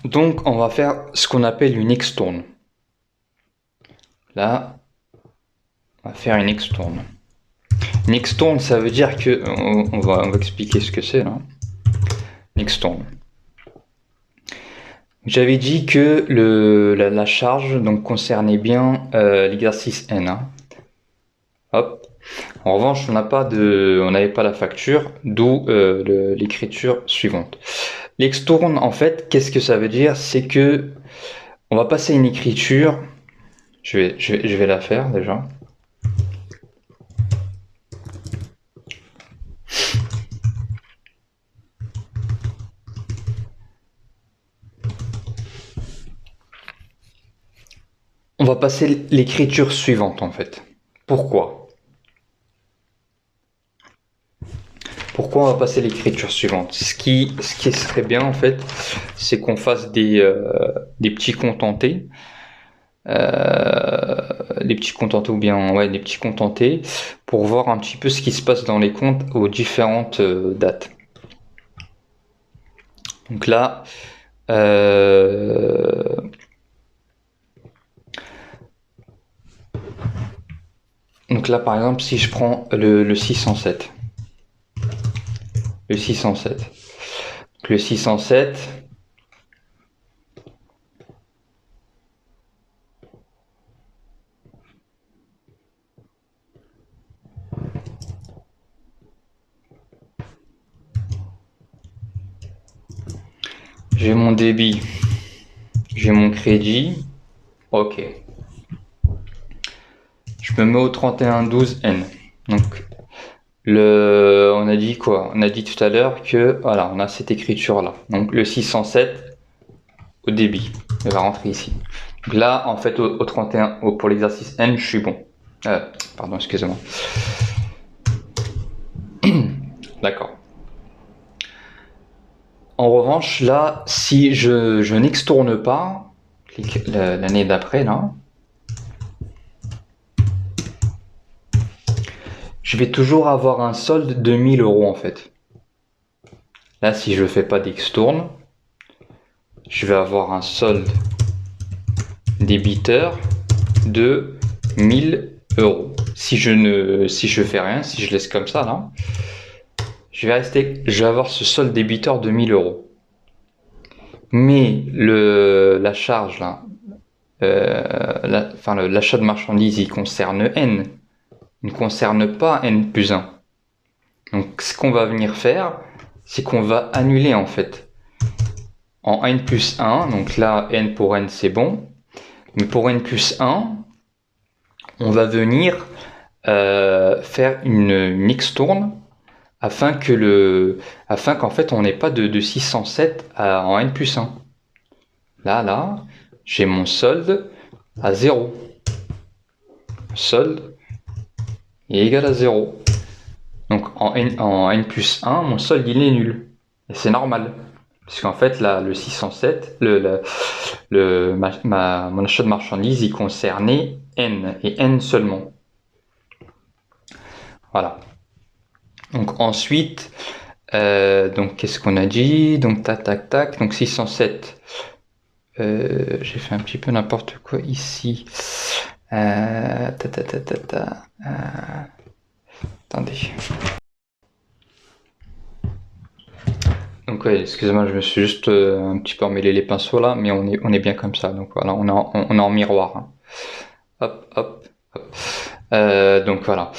Donc on va faire ce qu'on appelle une extourne. Là, on va faire une extourne. Une extourne, ça veut dire que on va expliquer ce que c'est là. Une extourne. J'avais dit que la charge donc concernait bien l'exercice N, hein. Hop. En revanche, on n'avait pas la facture, d'où l'écriture suivante. L'extourne, en fait, qu'est-ce que ça veut dire? C'est que on va passer une écriture. Je vais la faire déjà. On va passer l'écriture suivante en fait. Pourquoi? Pourquoi on va passer l'écriture suivante? Ce qui serait bien en fait, c'est qu'on fasse des petits contentés. Des petits contentés ou bien ouais, des petits contentés pour voir un petit peu ce qui se passe dans les comptes aux différentes dates. Donc là, par exemple, si je prends le 607, le 607, donc le 607, j'ai mon débit, j'ai mon crédit, ok. Je me mets au 3112N. Donc on a dit quoi? On a dit tout à l'heure que voilà, on a cette écriture là. Donc le 607 au débit, il va rentrer ici. Donc là, en fait, au 31, pour l'exercice N, je suis bon. Pardon, excusez-moi. D'accord. En revanche, là, si je n'extourne pas, l'année d'après, là, je vais toujours avoir un solde de 1000 euros en fait. Là, si je ne fais pas d'extourne, je vais avoir un solde débiteur de 1000 euros. Si je fais rien, si je laisse comme ça, là, je vais avoir ce solde débiteur de 1000 euros. Mais la charge là, l'achat de marchandises, il concerne N. Il ne concerne pas N plus 1. Donc ce qu'on va venir faire, c'est qu'on va annuler en fait. En N plus 1, donc là N pour N c'est bon. Mais pour N plus 1, on va venir faire une extourne afin qu'en fait on n'ait pas de 607 en N plus 1. Là, j'ai mon solde à 0. Solde est égal à 0. Donc en N plus 1, mon solde il est nul. Et c'est normal. Puisqu'en fait, là, le 607, mon achat de marchandises, il concernait N, et N seulement. Voilà. Donc ensuite, donc qu'est-ce qu'on a dit? Donc tac, tac, tac. Donc 607. J'ai fait un petit peu n'importe quoi ici. Attendez. Donc ouais, excusez-moi, je me suis juste un petit peu emmêlé les pinceaux là, mais on est bien comme ça. Donc voilà, on est en miroir, hein. Hop, hop, hop. Donc voilà.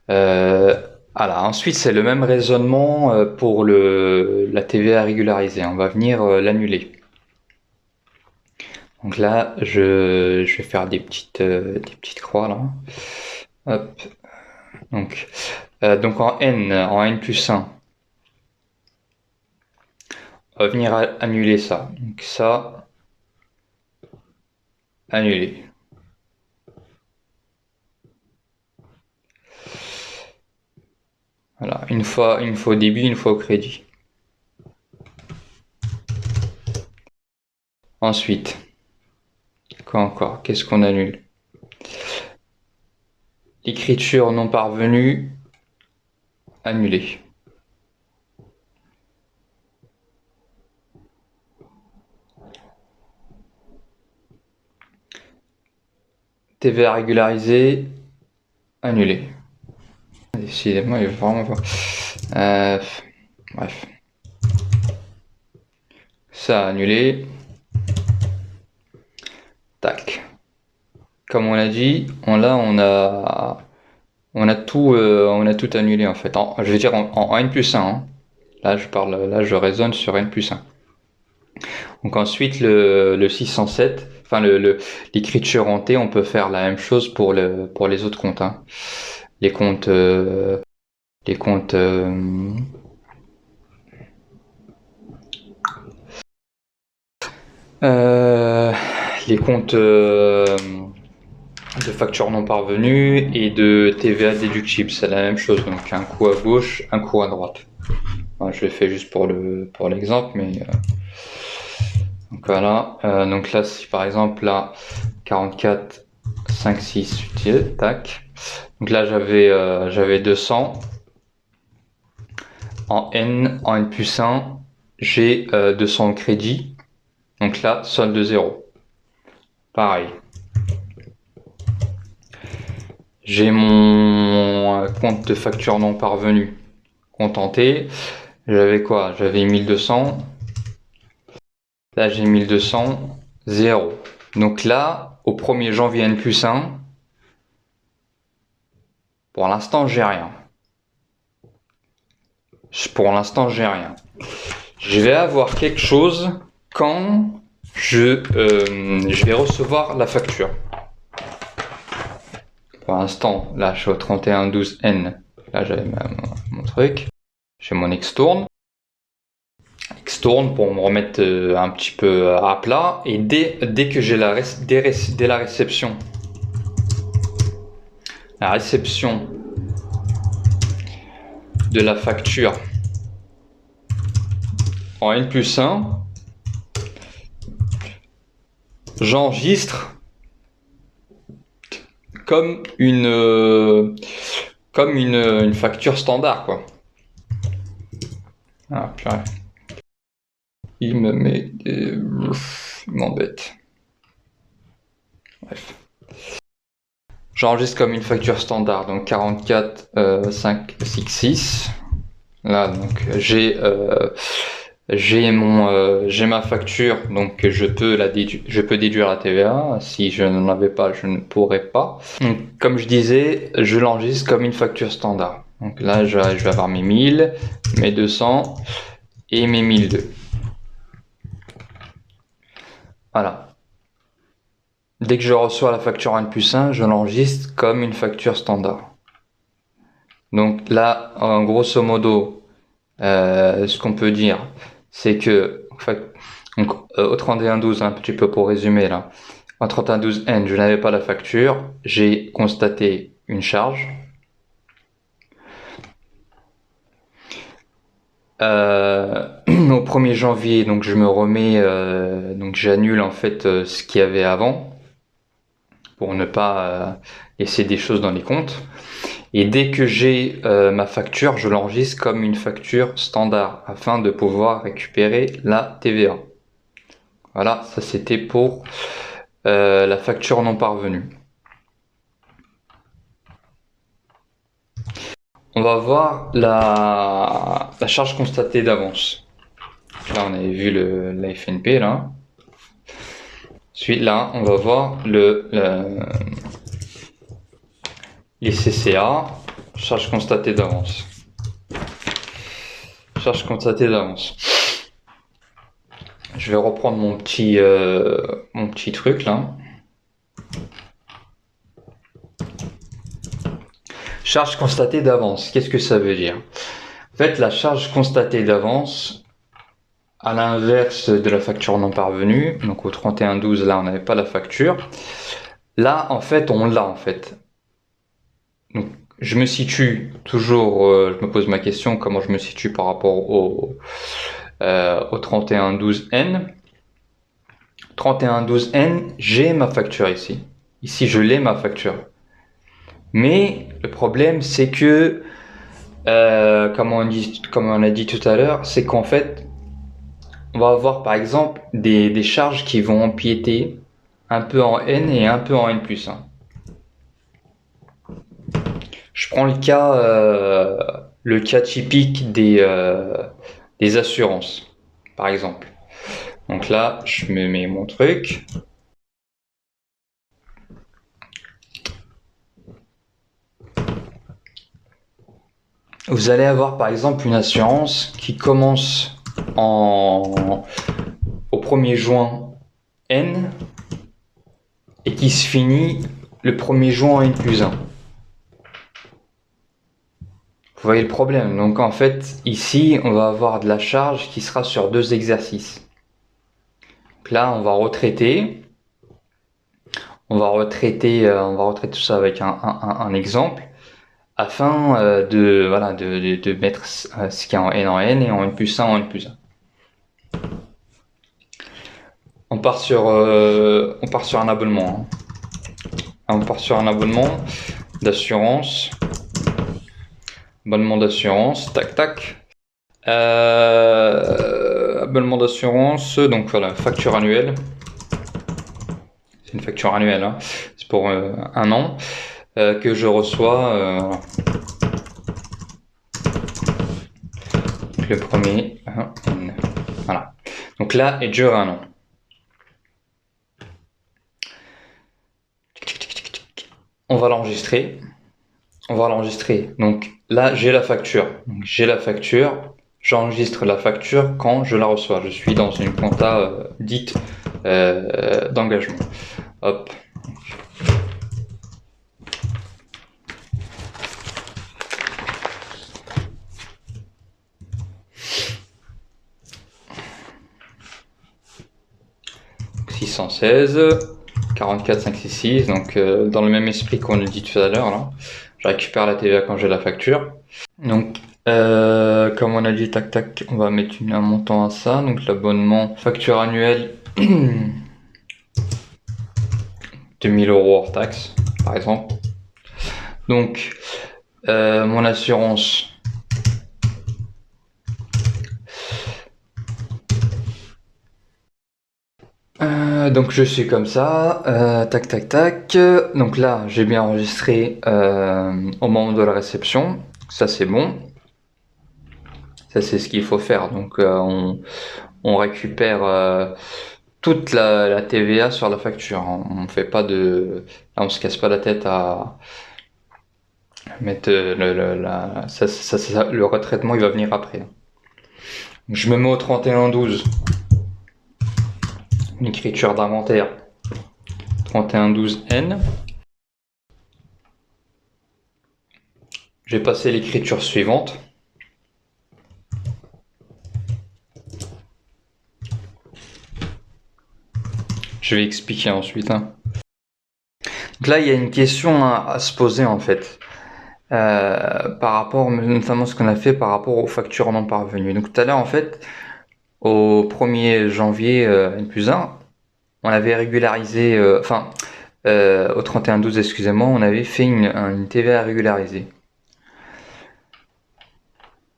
Voilà. Ensuite, c'est le même raisonnement pour la TVA régularisée. On va venir l'annuler. Donc là, je vais faire des petites croix là. Hop. Donc en N plus 1, on va venir annuler ça. Donc ça, annuler. Voilà, une fois au débit, une fois au crédit. Ensuite, quoi encore? Qu'est-ce qu'on annule? L'écriture non parvenue, annulée. TVA régularisée, annulé. Décidément, il va vraiment pas. Bref. Ça annulé. Tac. Comme on l'a dit, on a tout annulé en fait. Je veux dire en N+1. Hein. Là, je raisonne sur N+1. Donc ensuite, le 607, enfin l'écriture en T, on peut faire la même chose pour les autres comptes. Hein. Les comptes, les comptes, les comptes de factures non parvenues et de TVA déductible, c'est la même chose. Donc un coup à gauche, un coup à droite. Enfin, je l'ai fait juste pour l'exemple, mais donc voilà. Donc là, si par exemple là 44 5 6 8, tac. Donc là j'avais 200 en N+1, j'ai 200 au crédit. Donc là, solde 0. Pareil. J'ai mon compte de facture non parvenue contenté. J'avais quoi? J'avais 1200. Là, j'ai 1200, 0. Donc là, au 1er janvier N+1, pour l'instant, j'ai rien. Pour l'instant, j'ai rien. Je vais avoir quelque chose quand je vais recevoir la facture. Pour l'instant, là, je suis au 3112N. Là, j'avais mon truc. J'ai mon Xtourne. Xtourne pour me remettre un petit peu à plat. Et dès que j'ai dès la réception, de la facture en N+1, j'enregistre comme une facture standard, quoi. Ah, purée. Il m'embête. Bref. J'enregistre comme une facture standard, donc 44 5 6 6. Là, donc j'ai ma facture, donc je peux déduire la TVA. Si je n'en avais pas, je ne pourrais pas. Donc, comme je disais, je l'enregistre comme une facture standard. Donc là, je vais avoir mes 1000, mes 200 et mes 1002. Voilà. Dès que je reçois la facture N+1, je l'enregistre comme une facture standard. Donc là, en grosso modo, ce qu'on peut dire, c'est que en fait, donc, au 3112, un petit peu pour résumer là, en 3112N, je n'avais pas la facture, j'ai constaté une charge. Au 1er janvier, donc je me remets, donc j'annule en fait ce qu'il y avait avant pour ne pas laisser des choses dans les comptes. Et dès que j'ai ma facture, je l'enregistre comme une facture standard afin de pouvoir récupérer la TVA. Voilà, ça c'était pour la facture non parvenue. On va voir la charge constatée d'avance. Là, on avait vu la FNP là. Ensuite, là, on va voir les CCA, charge constatée d'avance. Charge constatée d'avance. Je vais reprendre mon petit truc là. Charge constatée d'avance, qu'est-ce que ça veut dire? En fait, la charge constatée d'avance, à l'inverse de la facture non parvenue, donc au 3112, là, on n'avait pas la facture. Là, en fait, on l'a, en fait. Donc, je me situe toujours, je me pose ma question, comment je me situe par rapport au 3112N. 3112N, j'ai ma facture ici. Ici, je l'ai, ma facture. Mais le problème, c'est que, comme on a dit tout à l'heure, c'est qu'en fait, on va avoir par exemple des charges qui vont empiéter un peu en N et un peu en N+1. Je prends le cas typique des assurances, par exemple. Donc là, je me mets mon truc. Vous allez avoir par exemple une assurance qui commence au 1er juin N et qui se finit le 1er juin N+1. Vous voyez le problème. Donc en fait, ici, on va avoir de la charge qui sera sur 2 exercices. Donc là, on va retraiter. On va retraiter tout ça avec un exemple afin de mettre ce qui est en N et en N+1 en N+1. On part sur un abonnement. On part sur un abonnement d'assurance. Abonnement d'assurance, tac tac. Abonnement d'assurance, donc voilà, facture annuelle. C'est une facture annuelle, hein. C'est pour un an que je reçois le premier. Voilà. Donc là, elle dure un an. On va l'enregistrer. Donc là, j'ai la facture. J'enregistre la facture quand je la reçois. Je suis dans une compta dite d'engagement. Hop. « 616 44 566 », donc dans le même esprit qu'on a dit tout à l'heure, là. Je récupère la TVA quand j'ai la facture. Donc, comme on a dit, tac tac, on va mettre un montant à ça. Donc l'abonnement, facture annuelle, 2000 € hors taxe, par exemple. Donc, mon assurance. Donc je suis comme ça, tac tac tac. Donc là, j'ai bien enregistré au moment de la réception. Ça c'est bon. Ça c'est ce qu'il faut faire. Donc on récupère toute la TVA sur la facture. On fait pas de, là, on se casse pas la tête à mettre le retraitement, il va venir après. Je me mets au 31-12. Une écriture d'inventaire 31-12N. Je vais passer l'écriture suivante. Je vais expliquer ensuite. Donc là, il y a une question à se poser en fait. Par rapport, notamment ce qu'on a fait par rapport aux factures non parvenues. Donc tout à l'heure, en fait, au 1er janvier N+1, on avait régularisé, au 31-12, excusez-moi, on avait fait une TVA régularisée.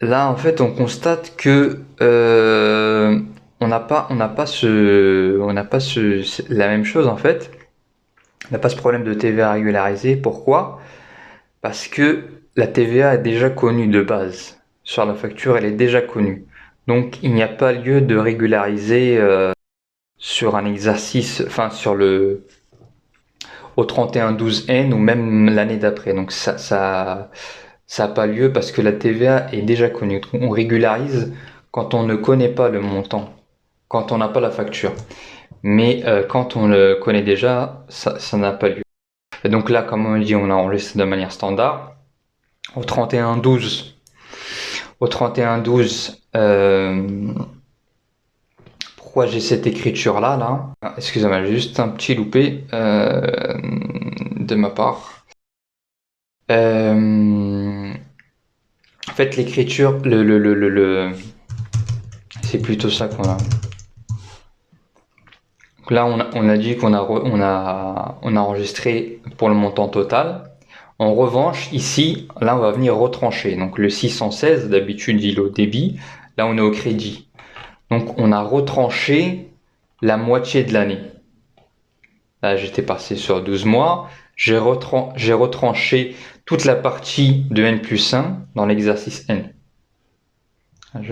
Là, en fait, on constate que on n'a pas la même chose en fait. On n'a pas ce problème de TVA régularisée. Pourquoi? Parce que la TVA est déjà connue de base. Sur la facture, elle est déjà connue. Donc, il n'y a pas lieu de régulariser sur un exercice, au 31-12N ou même l'année d'après. Donc, ça n'a pas lieu parce que la TVA est déjà connue. On régularise quand on ne connaît pas le montant, quand on n'a pas la facture. Mais quand on le connaît déjà, ça n'a pas lieu. Et donc là, comme on dit, on a enregistré de manière standard. Au 31-12, pourquoi j'ai cette écriture là, excusez-moi, juste un petit loupé de ma part. En fait, l'écriture, c'est plutôt ça qu'on a. Donc là, on a dit qu'on a enregistré pour le montant total. En revanche, ici, là, on va venir retrancher. Donc le 616, d'habitude, il est au débit. Là, on est au crédit. Donc on a retranché la moitié de l'année. Là, j'étais passé sur 12 mois. j'ai retranché toute la partie de n plus 1 dans l'exercice n.